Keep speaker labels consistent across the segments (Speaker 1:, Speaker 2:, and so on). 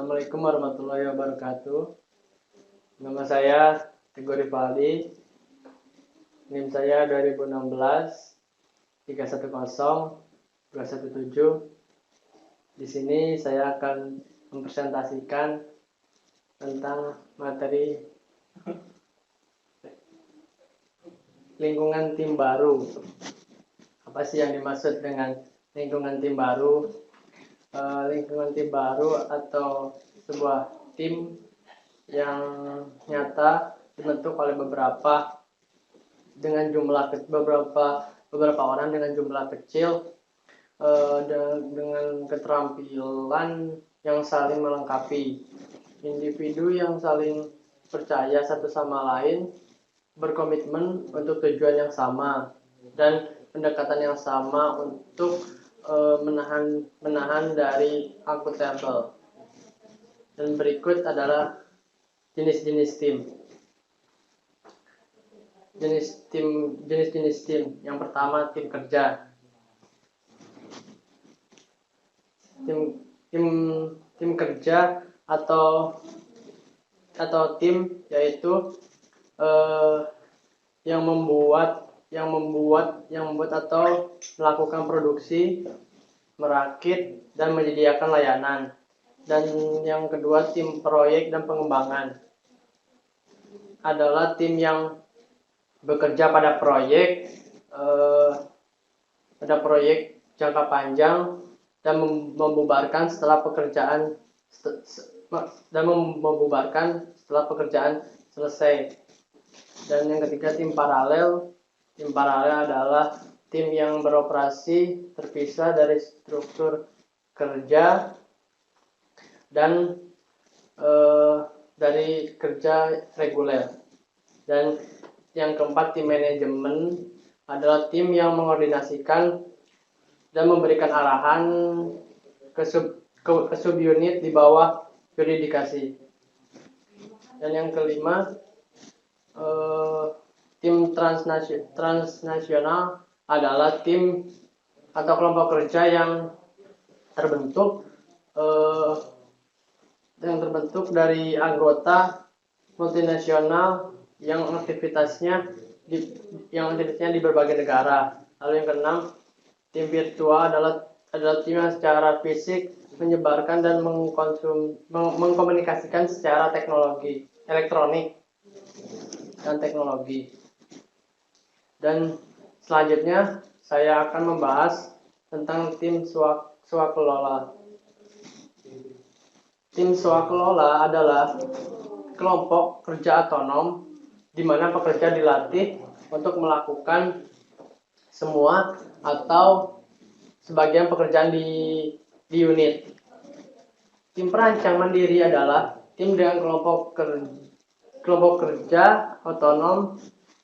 Speaker 1: Assalamualaikum warahmatullahi wabarakatuh. Nama saya Teguh Rivaldi. NIM saya 2016 310 217. Di sini saya akan mempresentasikan tentang materi lingkungan tim baru. Apa sih yang dimaksud dengan lingkungan tim baru? Lingkungan tim baru atau sebuah tim yang nyata dibentuk oleh beberapa orang dengan jumlah kecil, dengan keterampilan yang saling melengkapi, individu yang saling percaya satu sama lain, berkomitmen untuk tujuan yang sama dan pendekatan yang sama untuk menahan dari accountable. Dan berikut adalah jenis-jenis tim. Jenis-jenis tim. Yang pertama, tim kerja. Tim kerja atau tim yaitu yang membuat atau melakukan produksi, merakit dan menyediakan layanan. Dan yang kedua, tim proyek dan pengembangan adalah tim yang bekerja pada proyek jangka panjang dan membubarkan setelah pekerjaan selesai. Dan yang ketiga, tim paralel. Tim paralel adalah tim yang beroperasi terpisah dari struktur kerja dan dari kerja reguler. Dan yang keempat, tim manajemen adalah tim yang mengordinasikan dan memberikan arahan ke subunit di bawah yuridikasi. Dan yang kelima, tim transnasional adalah tim atau kelompok kerja yang terbentuk dari anggota multinasional yang aktivitasnya di berbagai negara. Lalu yang keenam, tim virtual adalah tim yang secara fisik menyebarkan dan mengkomunikasikan secara elektronik dan teknologi. Dan selanjutnya saya akan membahas tentang tim swakelola. Tim swakelola adalah kelompok kerja otonom di mana pekerja dilatih untuk melakukan semua atau sebagian pekerjaan di unit. Tim perancang mandiri adalah tim dengan kelompok kerja otonom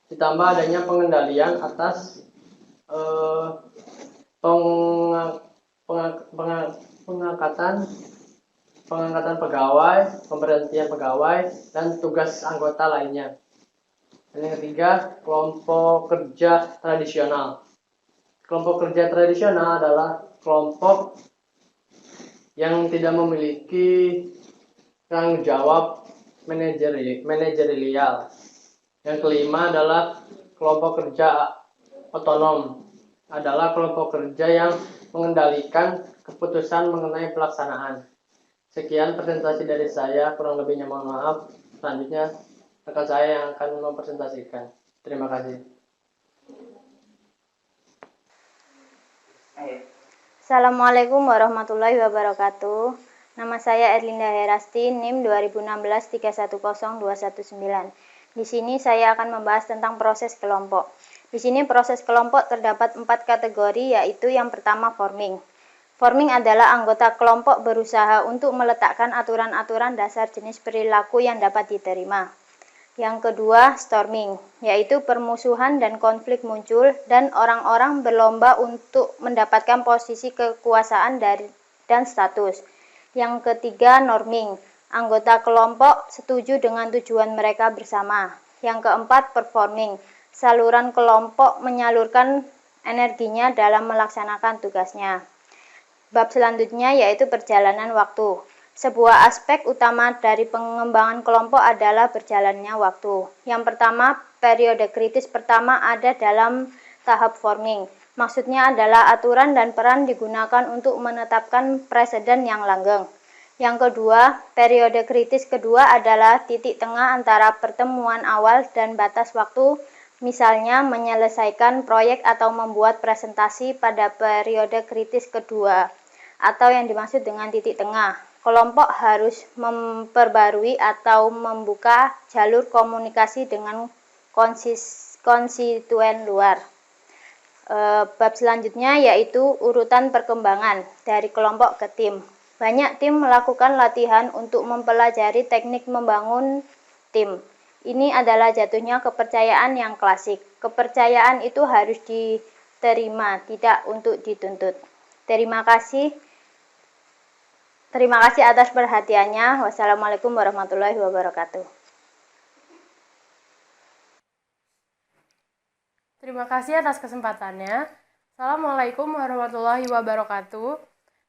Speaker 1: ditambah adanya pengendalian atas pengangkatan pegawai, pemberhentian pegawai, dan tugas anggota lainnya. Dan yang ketiga, kelompok kerja tradisional. Kelompok kerja tradisional adalah kelompok yang tidak memiliki tanggung jawab manajerial. Yang kelima adalah kelompok kerja otonom. Adalah kelompok kerja yang mengendalikan keputusan mengenai pelaksanaan. Sekian presentasi dari saya, kurang lebihnya mohon maaf. Selanjutnya rekan saya yang akan mempresentasikan. Terima kasih.
Speaker 2: Assalamualaikum warahmatullahi wabarakatuh. Nama saya Erlinda Herasti, NIM 2016 310219. Di sini saya akan membahas tentang proses kelompok. Di sini proses kelompok terdapat 4 kategori, yaitu yang pertama forming. Forming adalah anggota kelompok berusaha untuk meletakkan aturan-aturan dasar jenis perilaku yang dapat diterima. Yang kedua, storming, yaitu permusuhan dan konflik muncul dan orang-orang berlomba untuk mendapatkan posisi kekuasaan dan status. Yang ketiga, norming, anggota kelompok setuju dengan tujuan mereka bersama. Yang keempat, performing, saluran kelompok menyalurkan energinya dalam melaksanakan tugasnya. Bab selanjutnya yaitu perjalanan waktu. Sebuah aspek utama dari pengembangan kelompok adalah berjalannya waktu. Yang pertama, periode kritis pertama ada dalam tahap forming. Maksudnya adalah aturan dan peran digunakan untuk menetapkan preseden yang langgeng. Yang kedua, periode kritis kedua adalah titik tengah antara pertemuan awal dan batas waktu, misalnya menyelesaikan proyek atau membuat presentasi pada periode kritis kedua, atau yang dimaksud dengan titik tengah. Kelompok harus memperbarui atau membuka jalur komunikasi dengan konstituen luar. Bab selanjutnya yaitu urutan perkembangan dari kelompok ke tim. Banyak tim melakukan latihan untuk mempelajari teknik membangun tim. Ini adalah jatuhnya kepercayaan yang klasik. Kepercayaan itu harus diterima, tidak untuk dituntut. Terima kasih. Terima kasih atas perhatiannya. Wassalamualaikum warahmatullahi wabarakatuh.
Speaker 3: Terima kasih atas kesempatannya. Assalamualaikum warahmatullahi wabarakatuh.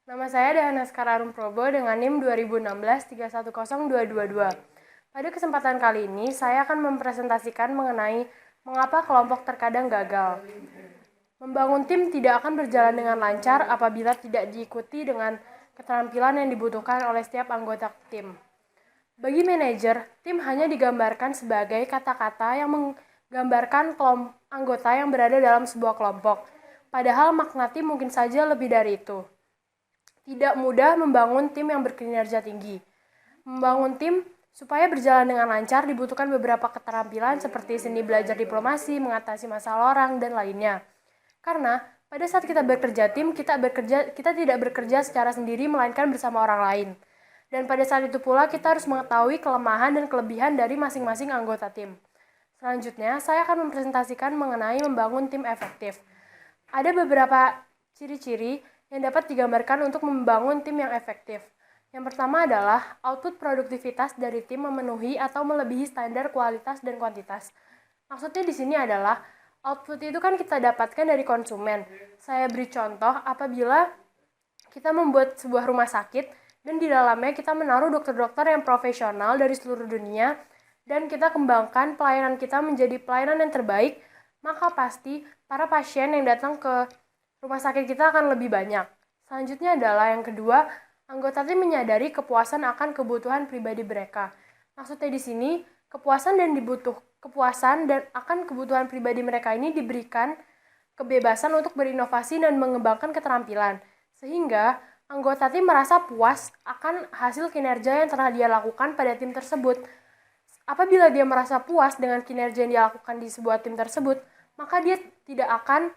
Speaker 3: Nama saya Dahana Skararum Probo dengan NIM 2016310222. Pada kesempatan kali ini, saya akan mempresentasikan mengenai mengapa kelompok terkadang gagal. Membangun tim tidak akan berjalan dengan lancar apabila tidak diikuti dengan keterampilan yang dibutuhkan oleh setiap anggota tim. Bagi manajer, tim hanya digambarkan sebagai kata-kata yang menggambarkan anggota yang berada dalam sebuah kelompok. Padahal makna tim mungkin saja lebih dari itu. Tidak mudah membangun tim yang berkinerja tinggi. Membangun tim supaya berjalan dengan lancar dibutuhkan beberapa keterampilan seperti seni belajar diplomasi, mengatasi masalah orang, dan lainnya. Karena pada saat kita bekerja tim, kita tidak bekerja secara sendiri melainkan bersama orang lain. Dan pada saat itu pula kita harus mengetahui kelemahan dan kelebihan dari masing-masing anggota tim. Selanjutnya, saya akan mempresentasikan mengenai membangun tim efektif. Ada beberapa ciri-ciri yang dapat digambarkan untuk membangun tim yang efektif. Yang pertama adalah output produktivitas dari tim memenuhi atau melebihi standar kualitas dan kuantitas. Maksudnya di sini adalah output itu kan kita dapatkan dari konsumen. Saya beri contoh apabila kita membuat sebuah rumah sakit dan di dalamnya kita menaruh dokter-dokter yang profesional dari seluruh dunia dan kita kembangkan pelayanan kita menjadi pelayanan yang terbaik, maka pasti para pasien yang datang ke rumah sakit kita akan lebih banyak. Selanjutnya adalah yang kedua, anggota tim menyadari kepuasan akan kebutuhan pribadi mereka. Maksudnya di sini, kepuasan dan akan kebutuhan pribadi mereka ini diberikan kebebasan untuk berinovasi dan mengembangkan keterampilan. Sehingga anggota tim merasa puas akan hasil kinerja yang telah dia lakukan pada tim tersebut. Apabila dia merasa puas dengan kinerja yang dia lakukan di sebuah tim tersebut, maka dia tidak akan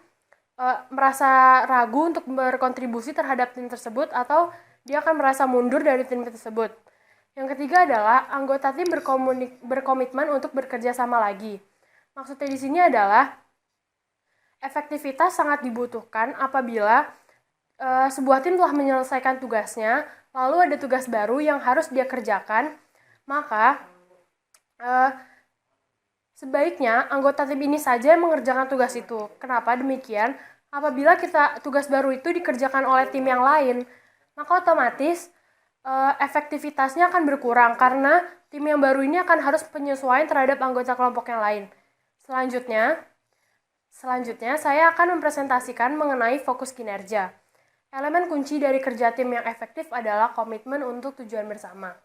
Speaker 3: merasa ragu untuk berkontribusi terhadap tim tersebut atau dia akan merasa mundur dari tim tersebut. Yang ketiga adalah anggota tim berkomitmen untuk bekerja sama lagi. Maksudnya di sini adalah efektivitas sangat dibutuhkan apabila sebuah tim telah menyelesaikan tugasnya, lalu ada tugas baru yang harus dia kerjakan, maka sebaiknya anggota tim ini saja yang mengerjakan tugas itu. Kenapa demikian? Apabila tugas baru itu dikerjakan oleh tim yang lain, maka otomatis efektivitasnya akan berkurang karena tim yang baru ini akan harus penyesuaian terhadap anggota kelompok yang lain. Selanjutnya saya akan mempresentasikan mengenai fokus kinerja. Elemen kunci dari kerja tim yang efektif adalah komitmen untuk tujuan bersama.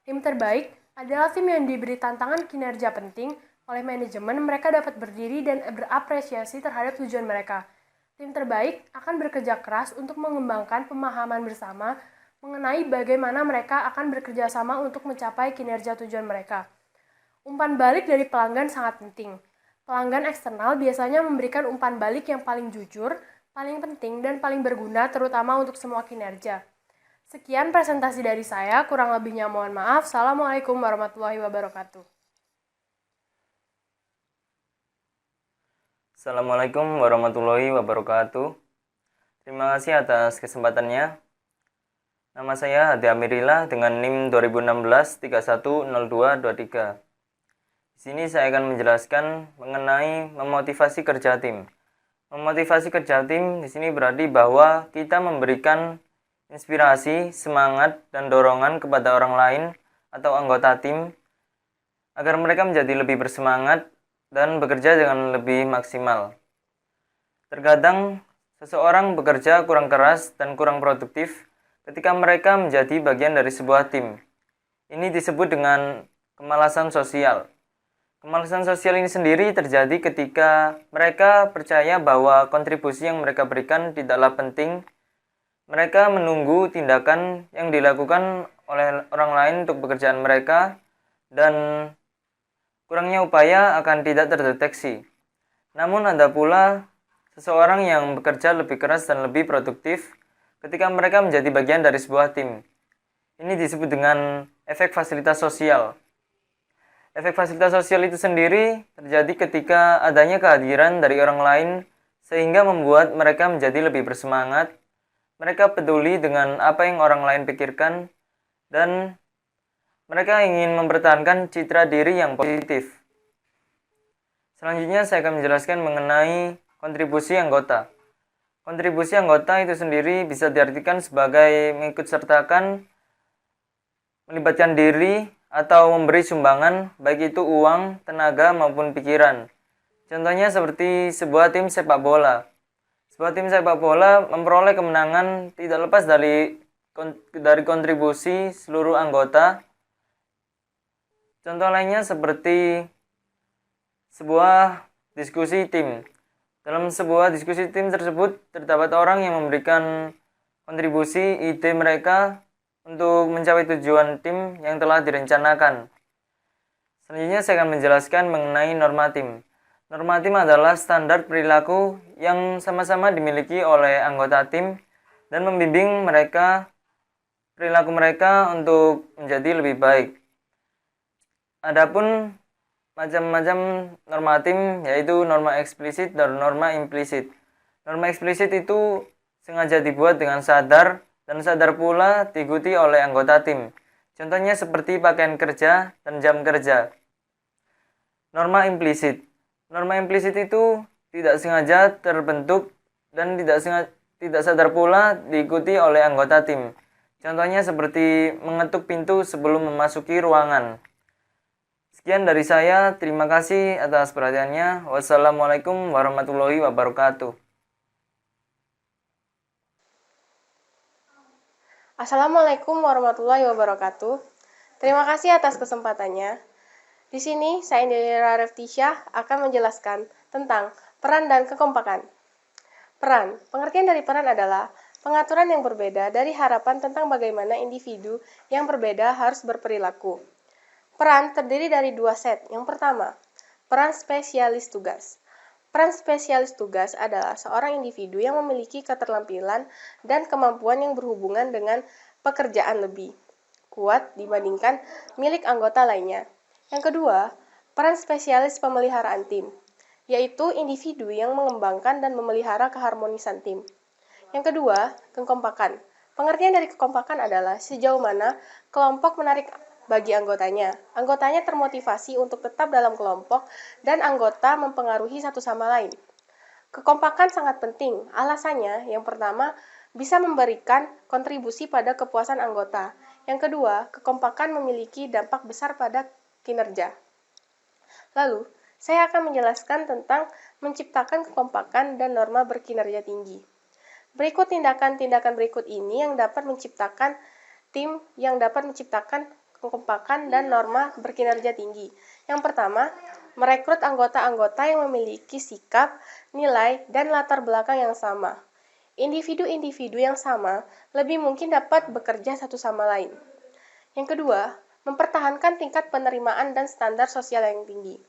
Speaker 3: Tim terbaik adalah tim yang diberi tantangan kinerja penting oleh manajemen, mereka dapat berdiri dan berapresiasi terhadap tujuan mereka. Tim terbaik akan bekerja keras untuk mengembangkan pemahaman bersama mengenai bagaimana mereka akan bekerja sama untuk mencapai kinerja tujuan mereka. Umpan balik dari pelanggan sangat penting. Pelanggan eksternal biasanya memberikan umpan balik yang paling jujur, paling penting, dan paling berguna terutama untuk semua kinerja. Sekian presentasi dari saya, kurang lebihnya mohon maaf. Assalamualaikum warahmatullahi wabarakatuh.
Speaker 4: Assalamualaikum warahmatullahi wabarakatuh. Terima kasih atas kesempatannya. Nama saya Hadi Amirila dengan NIM 2016310223. Di sini saya akan menjelaskan mengenai memotivasi kerja tim. Memotivasi kerja tim di sini berarti bahwa kita memberikan inspirasi, semangat, dan dorongan kepada orang lain atau anggota tim agar mereka menjadi lebih bersemangat dan bekerja dengan lebih maksimal. Terkadang, seseorang bekerja kurang keras dan kurang produktif ketika mereka menjadi bagian dari sebuah tim. Ini disebut dengan kemalasan sosial. Kemalasan sosial ini sendiri terjadi ketika mereka percaya bahwa kontribusi yang mereka berikan tidaklah penting. Mereka menunggu tindakan yang dilakukan oleh orang lain untuk pekerjaan mereka dan kurangnya upaya akan tidak terdeteksi. Namun ada pula seseorang yang bekerja lebih keras dan lebih produktif ketika mereka menjadi bagian dari sebuah tim. Ini disebut dengan efek fasilitas sosial. Efek fasilitas sosial itu sendiri terjadi ketika adanya kehadiran dari orang lain sehingga membuat mereka menjadi lebih bersemangat. Mereka peduli dengan apa yang orang lain pikirkan dan mereka ingin mempertahankan citra diri yang positif. Selanjutnya saya akan menjelaskan mengenai kontribusi anggota. Kontribusi anggota itu sendiri bisa diartikan sebagai mengikutsertakan, melibatkan diri, atau memberi sumbangan, baik itu uang, tenaga, maupun pikiran. Contohnya seperti sebuah tim sepak bola. Sebuah tim sepak bola memperoleh kemenangan tidak lepas dari kontribusi seluruh anggota. Contoh lainnya seperti sebuah diskusi tim. Dalam sebuah diskusi tim tersebut, terdapat orang yang memberikan kontribusi ide mereka untuk mencapai tujuan tim yang telah direncanakan. Selanjutnya saya akan menjelaskan mengenai norma tim. Norma tim adalah standar perilaku yang sama-sama dimiliki oleh anggota tim dan membimbing perilaku mereka untuk menjadi lebih baik. Adapun macam-macam norma tim yaitu norma eksplisit dan norma implisit. Norma eksplisit itu sengaja dibuat dengan sadar dan sadar pula diikuti oleh anggota tim. Contohnya seperti pakaian kerja dan jam kerja. Norma implisit. Norma implisit itu tidak sengaja terbentuk dan tidak sadar pula diikuti oleh anggota tim. Contohnya seperti mengetuk pintu sebelum memasuki ruangan. Sekian dari saya, terima kasih atas perhatiannya. Wassalamualaikum warahmatullahi wabarakatuh.
Speaker 3: Assalamualaikum warahmatullahi wabarakatuh. Terima kasih atas kesempatannya. Di sini, saya Indira Reftisyah akan menjelaskan tentang peran dan kekompakan. Peran. Pengertian dari peran adalah pengaturan yang berbeda dari harapan tentang bagaimana individu yang berbeda harus berperilaku. Peran terdiri dari dua set. Yang pertama, peran spesialis tugas. Peran spesialis tugas adalah seorang individu yang memiliki keterampilan dan kemampuan yang berhubungan dengan pekerjaan lebih kuat dibandingkan milik anggota lainnya. Yang kedua, peran spesialis pemeliharaan tim, yaitu individu yang mengembangkan dan memelihara keharmonisan tim. Yang kedua, kekompakan. Pengertian dari kekompakan adalah sejauh mana kelompok menarik bagi anggotanya. Anggotanya termotivasi untuk tetap dalam kelompok dan anggota mempengaruhi satu sama lain. Kekompakan sangat penting. Alasannya, yang pertama, bisa memberikan kontribusi pada kepuasan anggota. Yang kedua, kekompakan memiliki dampak besar pada kinerja. Lalu, saya akan menjelaskan tentang menciptakan kekompakan dan norma berkinerja tinggi. Berikut tindakan-tindakan berikut ini yang dapat menciptakan kekompakan dan norma berkinerja tinggi. Yang pertama, merekrut anggota-anggota yang memiliki sikap, nilai, dan latar belakang yang sama. Individu-individu yang sama lebih mungkin dapat bekerja satu sama lain. Yang kedua, mempertahankan tingkat penerimaan dan standar sosial yang tinggi.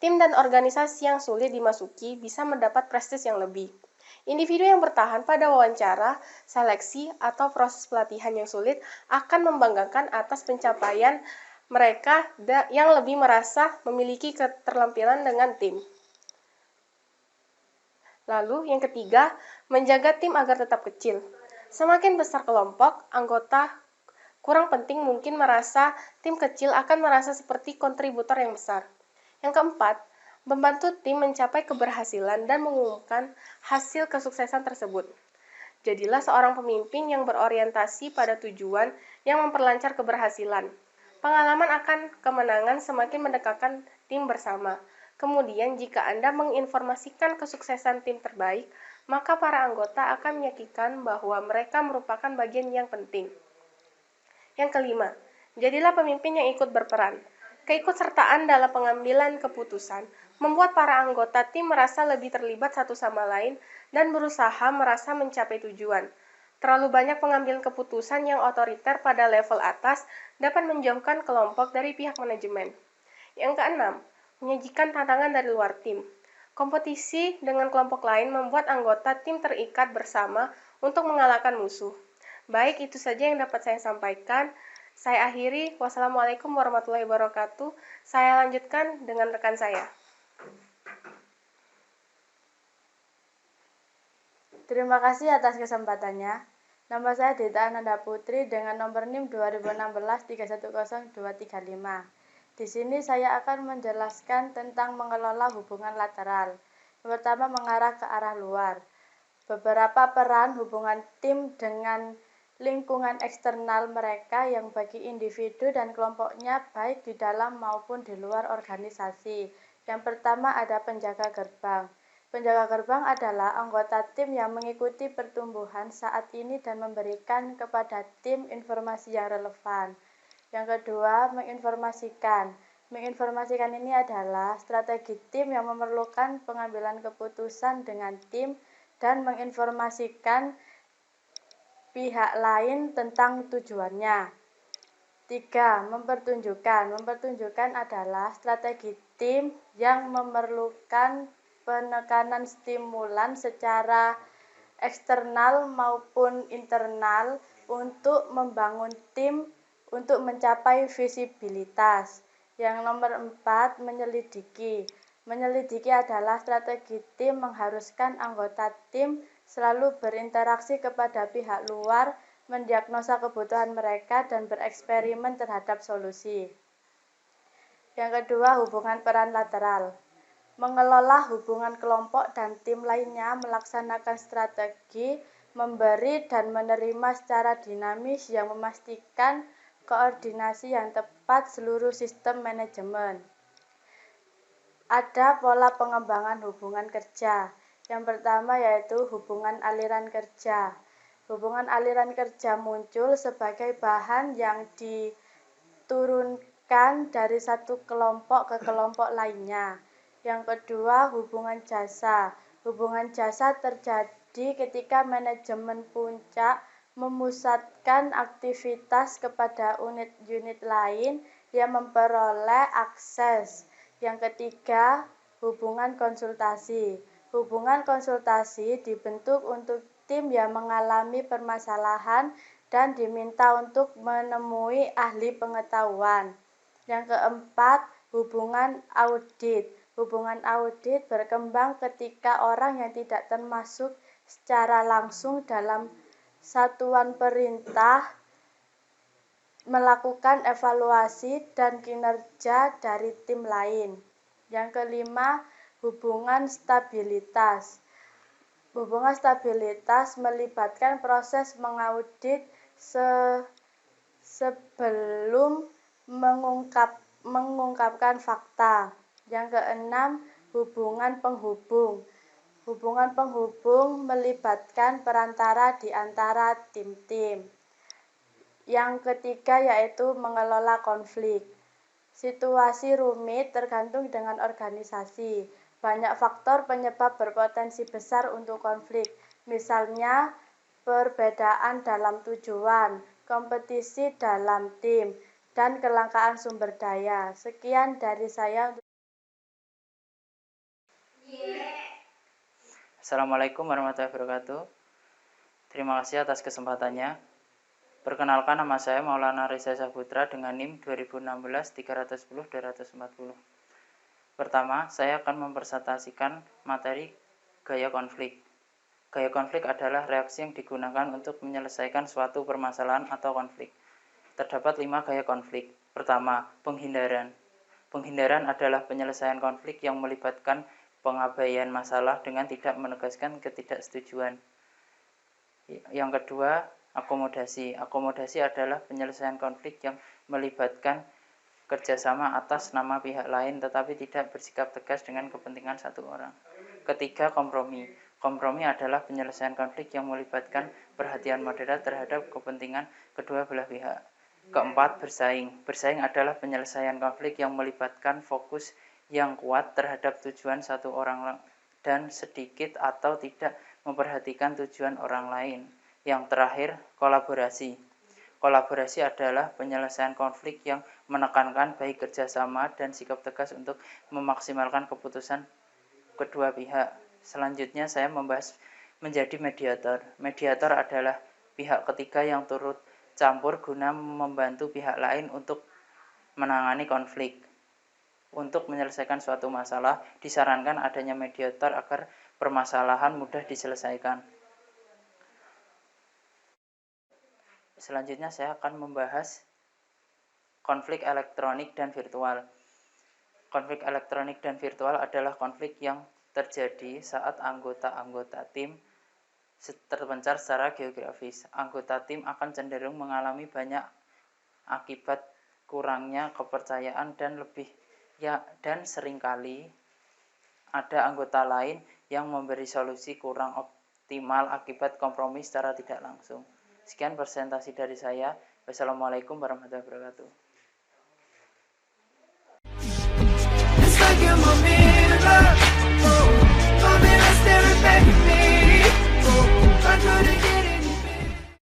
Speaker 3: Tim dan organisasi yang sulit dimasuki bisa mendapat prestis yang lebih. Individu yang bertahan pada wawancara, seleksi, atau proses pelatihan yang sulit akan membanggakan atas pencapaian mereka yang lebih merasa memiliki keterampilan dengan tim. Lalu, yang ketiga, menjaga tim agar tetap kecil. Semakin besar kelompok, anggota kurang penting mungkin merasa tim kecil akan merasa seperti kontributor yang besar. Yang keempat, membantu tim mencapai keberhasilan dan mengumumkan hasil kesuksesan tersebut. Jadilah seorang pemimpin yang berorientasi pada tujuan yang memperlancar keberhasilan. Pengalaman akan kemenangan semakin mendekatkan tim bersama. Kemudian, jika Anda menginformasikan kesuksesan tim terbaik, maka para anggota akan meyakinkan bahwa mereka merupakan bagian yang penting. Yang kelima, jadilah pemimpin yang ikut berperan. Keikutsertaan dalam pengambilan keputusan membuat para anggota tim merasa lebih terlibat satu sama lain dan berusaha merasa mencapai tujuan. Terlalu banyak pengambilan keputusan yang otoriter pada level atas dapat menjauhkan kelompok dari pihak manajemen. Yang keenam, menyajikan tantangan dari luar tim. Kompetisi dengan kelompok lain membuat anggota tim terikat bersama untuk mengalahkan musuh. Baik, itu saja yang dapat saya sampaikan. Saya akhiri. Wassalamualaikum warahmatullahi wabarakatuh. Saya lanjutkan dengan rekan saya.
Speaker 5: Terima kasih atas kesempatannya. Nama saya Dita Ananda Putri dengan nomor NIM 2016-310235. Di sini saya akan menjelaskan tentang mengelola hubungan lateral. Yang pertama, mengarah ke arah luar. Beberapa peran hubungan tim dengan lingkungan eksternal mereka yang bagi individu dan kelompoknya baik di dalam maupun di luar organisasi. Yang pertama ada penjaga gerbang. Penjaga gerbang adalah anggota tim yang mengikuti pertumbuhan saat ini dan memberikan kepada tim informasi yang relevan. Yang kedua, menginformasikan. Menginformasikan ini adalah strategi tim yang memerlukan pengambilan keputusan dengan tim dan menginformasikan pihak lain tentang tujuannya. 3. Mempertunjukkan. Mempertunjukkan adalah strategi tim yang memerlukan penekanan stimulan secara eksternal maupun internal untuk membangun tim untuk mencapai visibilitas. Yang nomor 4, menyelidiki. Menyelidiki adalah strategi tim mengharuskan anggota tim selalu berinteraksi kepada pihak luar, mendiagnosa kebutuhan mereka, dan bereksperimen terhadap solusi. Yang kedua, hubungan peran lateral. Mengelola hubungan kelompok dan tim lainnya melaksanakan strategi memberi dan menerima secara dinamis yang memastikan koordinasi yang tepat seluruh sistem manajemen. Ada pola pengembangan hubungan kerja. Yang pertama yaitu hubungan aliran kerja. Hubungan aliran kerja muncul sebagai bahan yang diturunkan dari satu kelompok ke kelompok lainnya. Yang kedua, hubungan jasa. Hubungan jasa terjadi ketika manajemen puncak memusatkan aktivitas kepada unit-unit lain yang memperoleh akses. Yang ketiga, hubungan konsultasi. Hubungan konsultasi dibentuk untuk tim yang mengalami permasalahan dan diminta untuk menemui ahli pengetahuan. Yang keempat, hubungan audit. Hubungan audit berkembang ketika orang yang tidak termasuk secara langsung dalam satuan perintah melakukan evaluasi dan kinerja dari tim lain. Yang kelima, hubungan stabilitas. Hubungan stabilitas melibatkan proses mengaudit sebelum mengungkapkan fakta. Yang keenam, hubungan penghubung. Hubungan penghubung melibatkan perantara di antara tim-tim. Yang ketiga yaitu mengelola konflik. Situasi rumit tergantung dengan organisasi. Banyak faktor penyebab berpotensi besar untuk konflik. Misalnya, perbedaan dalam tujuan, kompetisi dalam tim, dan kelangkaan sumber daya. Sekian dari saya.
Speaker 6: Assalamualaikum warahmatullahi wabarakatuh. Terima kasih atas kesempatannya. Perkenalkan, nama saya Maulana Reza Saputra dengan NIM 2016-310-240. Pertama, saya akan mempresentasikan materi gaya konflik. Gaya konflik adalah reaksi yang digunakan untuk menyelesaikan suatu permasalahan atau konflik. Terdapat 5 gaya konflik. Pertama, penghindaran. Penghindaran adalah penyelesaian konflik yang melibatkan pengabaian masalah dengan tidak menegaskan ketidaksetujuan. Yang kedua, akomodasi. Akomodasi adalah penyelesaian konflik yang melibatkan kerjasama atas nama pihak lain tetapi tidak bersikap tegas dengan kepentingan satu orang. Ketiga, kompromi. Kompromi adalah penyelesaian konflik yang melibatkan perhatian moderat terhadap kepentingan kedua belah pihak. Keempat, bersaing. Bersaing adalah penyelesaian konflik yang melibatkan fokus yang kuat terhadap tujuan satu orang dan sedikit atau tidak memperhatikan tujuan orang lain. Yang terakhir, kolaborasi. Kolaborasi adalah penyelesaian konflik yang menekankan baik kerjasama dan sikap tegas untuk memaksimalkan keputusan kedua pihak. Selanjutnya saya membahas menjadi mediator. Mediator adalah pihak ketiga yang turut campur guna membantu pihak lain untuk menangani konflik. Untuk menyelesaikan suatu masalah, disarankan adanya mediator agar permasalahan mudah diselesaikan. Selanjutnya saya akan membahas konflik elektronik dan virtual. Konflik elektronik dan virtual adalah konflik yang terjadi saat anggota-anggota tim terpencar secara geografis. Anggota tim akan cenderung mengalami banyak akibat kurangnya kepercayaan dan seringkali ada anggota lain yang memberi solusi kurang optimal akibat kompromi secara tidak langsung. Sekian presentasi dari saya. Wassalamualaikum warahmatullahi wabarakatuh.